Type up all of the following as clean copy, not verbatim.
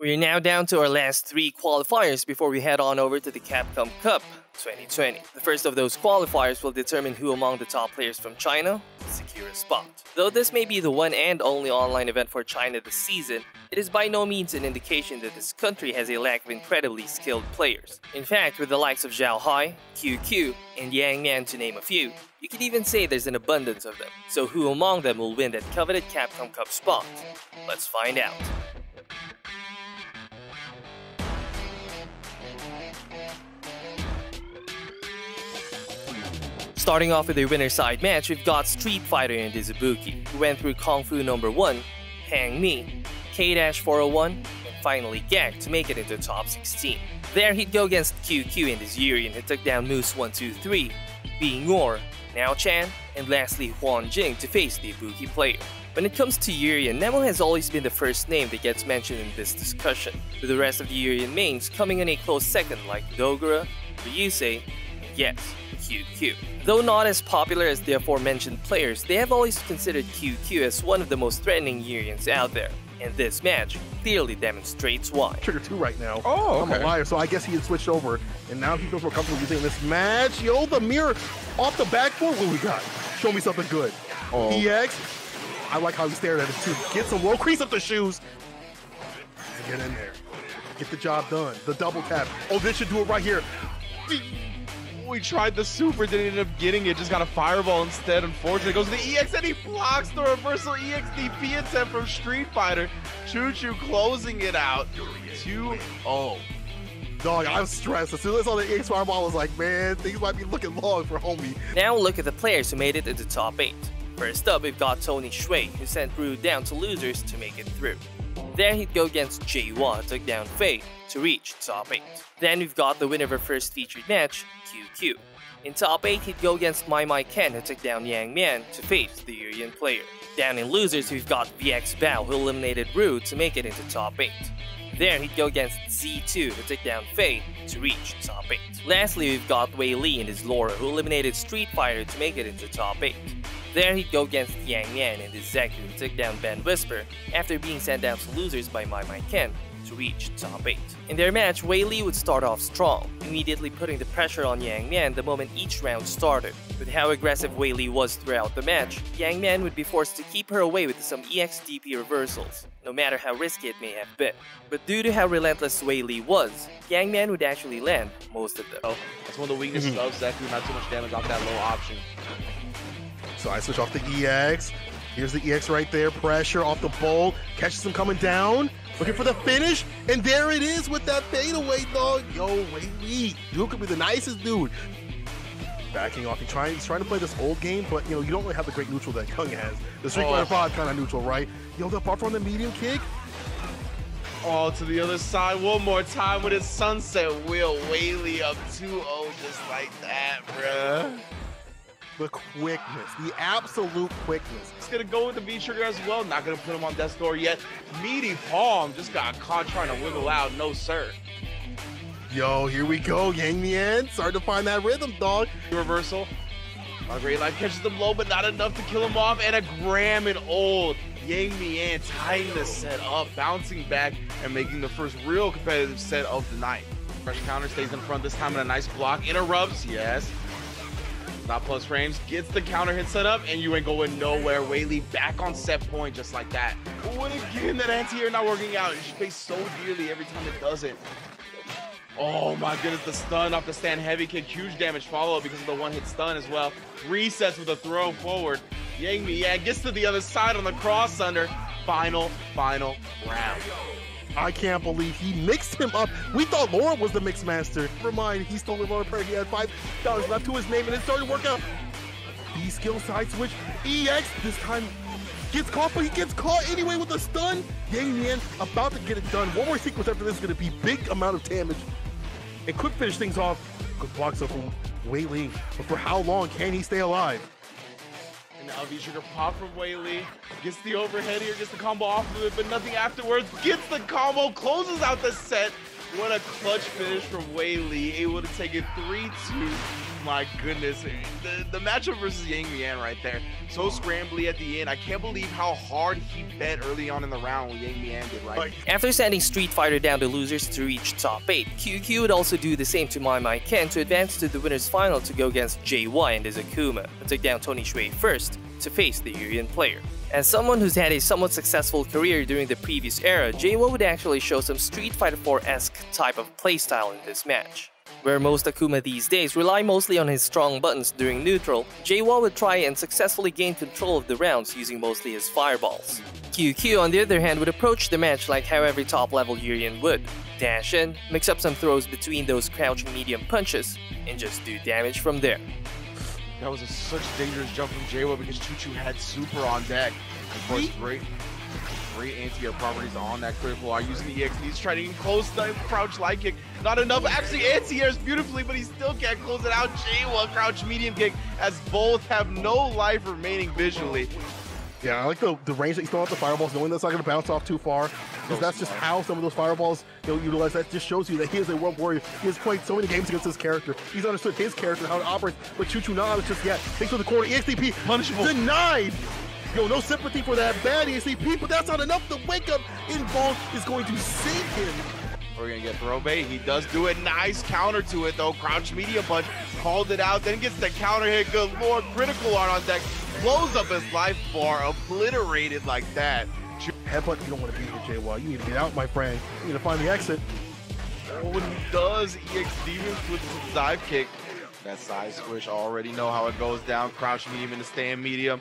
We're now down to our last 3 qualifiers before we head on over to the Capcom Cup 2020. The first of those qualifiers will determine who among the top players from China will secure a spot. Though this may be the one and only online event for China this season, it is by no means an indication that this country has a lack of incredibly skilled players. In fact, with the likes of Zhao Hai, QQ, and Yang Mian to name a few, you could even say there's an abundance of them. So who among them will win that coveted Capcom Cup spot? Let's find out. Starting off with a winner side match, we've got Street Fighter and Izubuki, who went through Kung Fu number 1, Hang Mi, K-401, and finally Gak to make it into top 16. There he'd go against QQ and his Yurian, who took down Moose 123, Bingor, Nao Chan, and lastly Huan Jing to face the Ibuki player. When it comes to Yurian, Nemo has always been the first name that gets mentioned in this discussion, with the rest of the Yurian mains coming in a close second like Dogura, Ryusei, and yes, QQ. Though not as popular as the aforementioned players, they have always considered QQ as one of the most threatening Yurians out there, and this match clearly demonstrates why. Trigger 2 right now. Oh, okay. I'm a liar, so I guess he had switched over, and now he feels more comfortable using this match. Yo, the mirror off the backboard. What we got? Show me something good. Oh. EX. I like how he stared at it too. Get some low crease up the shoes. Get in there. Get the job done. The double tap. Oh, this should do it right here. We tried the super, didn't end up getting it, just got a fireball instead. Unfortunately, goes to the EX and he blocks the reversal EXDP attempt from Street Fighter. Choo Choo closing it out 2-0. Dog, I was stressed. As soon as I saw the EX fireball, I was like, man, things might be looking long for homie. Now look at the players who made it into top 8. First up, we've got Tony Shui, who sent Brood down to losers to make it through. There he'd go against Jaewon, who took down Faye to reach top 8. Then we've got the winner of our first featured match, QQ. In top 8, he'd go against Mai Ken, who took down Yang Mian to face the Yurian player. Down in losers, we've got VX Bao, who eliminated Brood to make it into top 8. There he'd go against Z2, who took down Faye to reach top 8. Lastly, we've got Wei Li and his Laura, who eliminated Street Fighter to make it into top 8. There he'd go against Yang Mian and his Zeku, who took down Ben Whisper after being sent down to losers by Mai Ken to reach top 8. In their match, Wei Li would start off strong, immediately putting the pressure on Yang Mian the moment each round started. With how aggressive Wei Li was throughout the match, Yang Mian would be forced to keep her away with some EXDP reversals, no matter how risky it may have been. But due to how relentless Wei Li was, Yang Mian would actually land most of them. Oh, that's one of the weaknesses of Zeku, not too much damage off that low option. So I switch off the EX. Here's the EX right there. Pressure off the bolt. Catches him coming down. Looking for the finish. And there it is with that fadeaway, dog. Yo, Wei Li. Dude could be the nicest dude. Backing off. He's trying to play this old game, but you know, you don't really have the great neutral that Kung has. The Street Fighter 5 kind of neutral, right? Yo, apart from the medium kick. Oh, to the other side one more time with his sunset wheel. Wei Li up 2-0 just like that, bruh. The quickness, the absolute quickness. He's gonna go with the V-trigger as well. Not gonna put him on death's door yet. Meaty palm just got caught trying to wiggle out. No, sir. Yo, here we go. Yang Mian starting to find that rhythm, dog. Reversal. A great life catches him low, but not enough to kill him off. And a Graham and old Yang Mian tying the set up, bouncing back and making the first real competitive set of the night. Fresh counter stays in front this time and a nice block. Interrupts, yes. Not plus frames, gets the counter hit set up, and you ain't going nowhere. Wei Li back on set point just like that. What again, that anti-air not working out. She pays so dearly every time it doesn't. Oh my goodness, the stun off the stand heavy kick. Huge damage follow because of the one-hit stun as well. Resets with a throw forward. Yang Mian gets to the other side on the cross under. Final round. I can't believe he mixed him up. We thought Laura was the mix master. Never mind, he stole the Laura prayer. He had $5 left to his name and it started to work out. B-skill side switch. EX this time gets caught, but he gets caught anyway with a stun. Yang Mian about to get it done. One more sequence after this is going to be big amount of damage. And quick finish things off. Good blocks up from Wei Li. But for how long can he stay alive? Now V-trigger pop from Wei Li, gets the overhead here, gets the combo off of it, but nothing afterwards, gets the combo, closes out the set. What a clutch finish from Wei Li, able to take it 3-2 my goodness. The matchup versus Yang Mian right there. So scrambly at the end. I can't believe how hard he bet early on in the round when Yang Mian did right. After sending Street Fighter down to losers to reach top 8, QQ would also do the same to My Ken to advance to the winner's final to go against JY and his Akuma, and took down Tony Shui first to face the Urian player. As someone who's had a somewhat successful career during the previous era, JY would actually show some Street Fighter 4-esque type of playstyle in this match. Where most Akuma these days rely mostly on his strong buttons during neutral, JY would try and successfully gain control of the rounds using mostly his fireballs. QQ on the other hand would approach the match like how every top level Urian would. Dash in, mix up some throws between those crouching medium punches, and just do damage from there. That was such a dangerous jump from JY because Choo-Choo had super on deck. Of course, great anti-air properties on that critical R using the EX. He's trying to get close to crouch light kick. Not enough. Actually, anti-airs beautifully, but he still can't close it out. JY crouch medium kick as both have no life remaining visually. Yeah, I like the range that he's throwing out the fireballs, knowing that's not going to bounce off too far. Because that's just how some of those fireballs utilize. That just shows you that he is a world warrior. He has played so many games against this character. He's understood his character and how it operates. But Choo-Choo not just yet. Thanks for the corner. EXDP punishable. Denied. No sympathy for that bad EXDP, but that's not enough. The wake up involved is going to sink him. We're gonna get throw bait. He does do it. Nice counter to it though. Crouch medium punch. Called it out. Then gets the counter hit. Good lord. Critical art on deck. Blows up his life bar. Obliterated like that. Headbutt, you don't want to be here, JY. You need to get out, my friend. You need to find the exit. Oh, and he does. EX Demons with the dive kick. That side switch, already know how it goes down. Crouch medium into stand medium.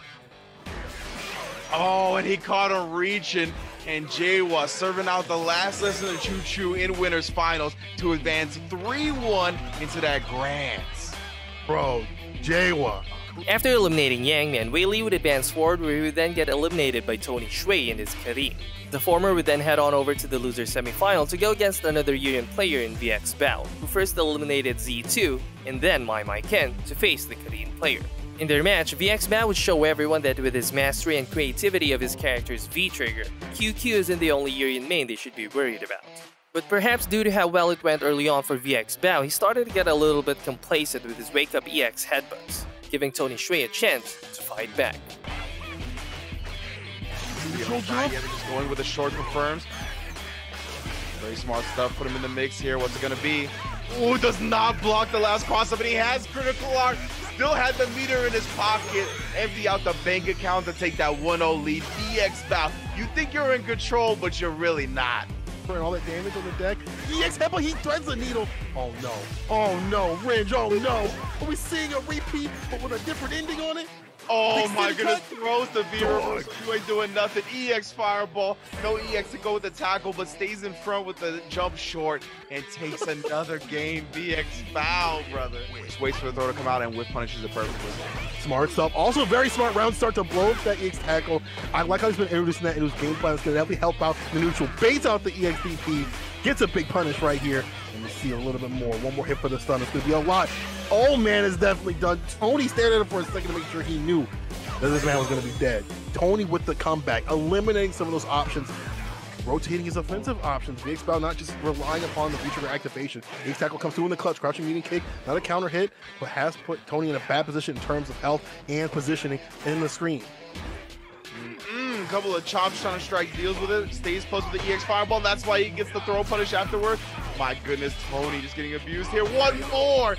Oh, and he caught him reaching. And JY serving out the last lesson of Choo-Choo in winners finals to advance 3-1 into that grands. Bro, JY. After eliminating Yang Man, Wei Li would advance forward where he would then get eliminated by Tony Shui and his Karin. The former would then head on over to the loser semifinal to go against another Urian player in VX Bao, who first eliminated Z2 and then My Ken to face the Karin player. In their match, VX Bao would show everyone that with his mastery and creativity of his character's V-trigger, QQ isn't the only Urian main they should be worried about. But perhaps due to how well it went early on for VX Bao, he started to get a little bit complacent with his wake-up EX headbutts, giving Tony Shui a chance to fight back. Just going with the short confirms. Very smart stuff. Put him in the mix here. What's it gonna be? Oh, does not block the last cross-up, and he has critical art. Still had the meter in his pocket. Empty out the bank account to take that 1-0 lead. VX Bao. You think you're in control, but you're really not. And all that damage on the deck. EX headbutt, he threads the needle. Oh no. Oh no, Ridge, oh no. Are we seeing a repeat, but with a different ending on it? Oh my goodness, throws the V-reverse. You ain't doing nothing. EX fireball. No EX to go with the tackle, but stays in front with the jump short and takes another game. VX Bao, brother. Just waits for the throw to come out and whip punishes it perfectly. Smart stuff. Also, very smart round start to blow up that EX tackle. I like how he's been introducing that in his game plan. It's going to definitely help out the neutral. Baits out the EXDP. Gets a big punish right here. And we see a little bit more. One more hit for the stun. It's going to be a lot. Old man is definitely done. Tony stared at him for a second to make sure he knew that this man was going to be dead. Tony with the comeback, eliminating some of those options, rotating his offensive options. VX Bao not just relying upon the V-trigger activation. EX tackle comes through in the clutch, crouching medium kick, not a counter hit, but has put Tony in a bad position in terms of health and positioning in the screen. A couple of chops trying to strike, deals with it, stays close with the EX fireball. That's why he gets the throw punish afterward. My goodness, Tony just getting abused here. One more!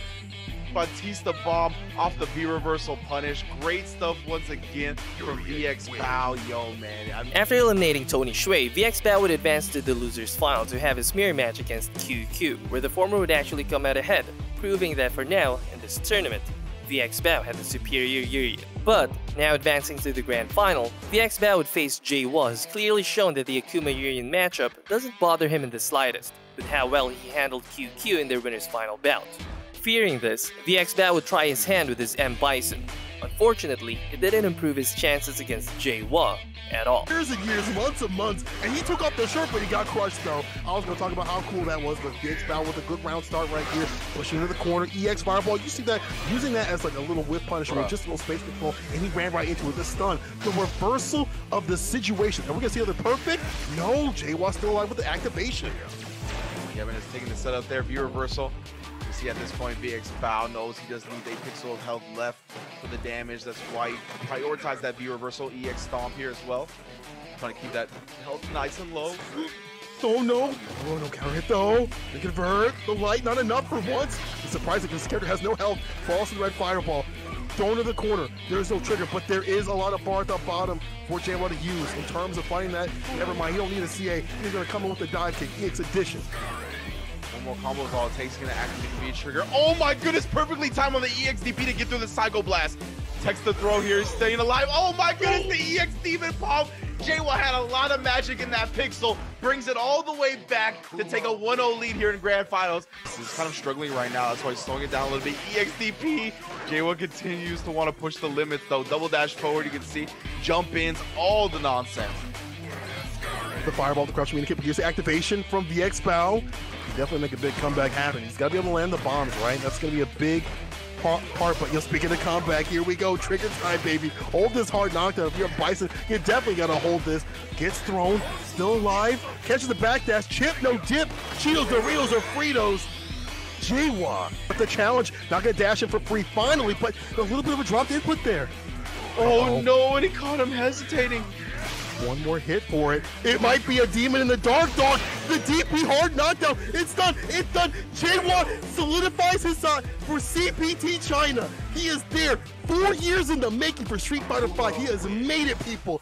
Batista bomb off the V-reversal punish. Great stuff once again from VX Bao. Yo, man. After eliminating Tony Shui, VX Bao would advance to the loser's final to have his mirror match against QQ, where the former would actually come out ahead, proving that for now, in this tournament, VX Bao had the superior Urian. But, now advancing to the grand final, VX Bao would face JY, has clearly shown that the Akuma Urian matchup doesn't bother him in the slightest, with how well he handled QQ in their winner's final bout. Fearing this, VX Bao would try his hand with his M Bison. Unfortunately, it didn't improve his chances against JY at all. Years and years, months and months, and he took off the shirt, but he got crushed though. I was going to talk about how cool that was, but VX Bao with a good round start right here, pushing into the corner, EX fireball. You see that, using that as like a little whip punisher with just a little space control, and he ran right into it. The stun, the reversal of the situation. And we're going to see other perfect? No, JY still alive with the activation. Kevin is taking the setup there, V reversal. see at this point, VX Bao knows he doesn't need a pixel of health left for the damage. That's why he prioritized that V reversal EX stomp here as well. Trying to keep that health nice and low. Oh no! Oh no, counter hit though. They convert. The light, not enough for once. It's surprising because this character has no health. Falls to the red fireball. Thrown to the corner. There's no trigger, but there is a lot of bar at the bottom for J1 to use. In terms of fighting that, never mind, he don't need a CA. He's gonna come in with the dive kick. EX addition. One more combo is all it takes. Gonna activate the V trigger. Oh my goodness, perfectly timed on the EXDP to get through the Psycho Blast. Text the throw here, he's staying alive. Oh my goodness, the EX Demon Palm. J1 had a lot of magic in that pixel, brings it all the way back to take a 1-0 lead here in Grand Finals. He's kind of struggling right now, that's why he's slowing it down a little bit. EXDP, J1 continues to want to push the limits though. Double dash forward, you can see jump ins, all the nonsense. The fireball, the crush communicate, but here's the activation from VX Bao. Definitely make a big comeback happen. He's got to be able to land the bombs, right? That's going to be a big part, but speaking of comeback, here we go. Trigger time, baby. Hold this hard knockdown. If you're a Bison, you definitely got to hold this. Gets thrown, still alive. Catches the backdash. Chip, no dip. Cheetos, Doritos, or Fritos. J1. But the challenge, not going to dash in for free finally, but a little bit of a dropped input there. Oh no, and he caught him hesitating. One more hit for it. It might be a demon in the dark, dog. The DP hard knockdown. It's done. It's done. J1 solidifies his side for CPT China. He is there. 4 years in the making for Street Fighter V. He has made it, people.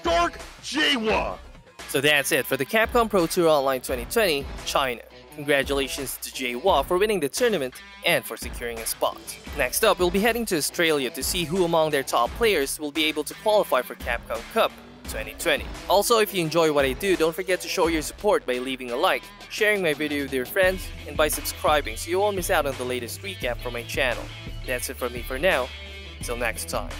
Dark J1. So that's it for the Capcom Pro Tour Online 2020 China. Congratulations to J1 for winning the tournament and for securing a spot. Next up, we'll be heading to Australia to see who among their top players will be able to qualify for Capcom Cup 2020. Also, if you enjoy what I do, don't forget to show your support by leaving a like, sharing my video with your friends, and by subscribing so you won't miss out on the latest recap from my channel. That's it from me for now. Until next time.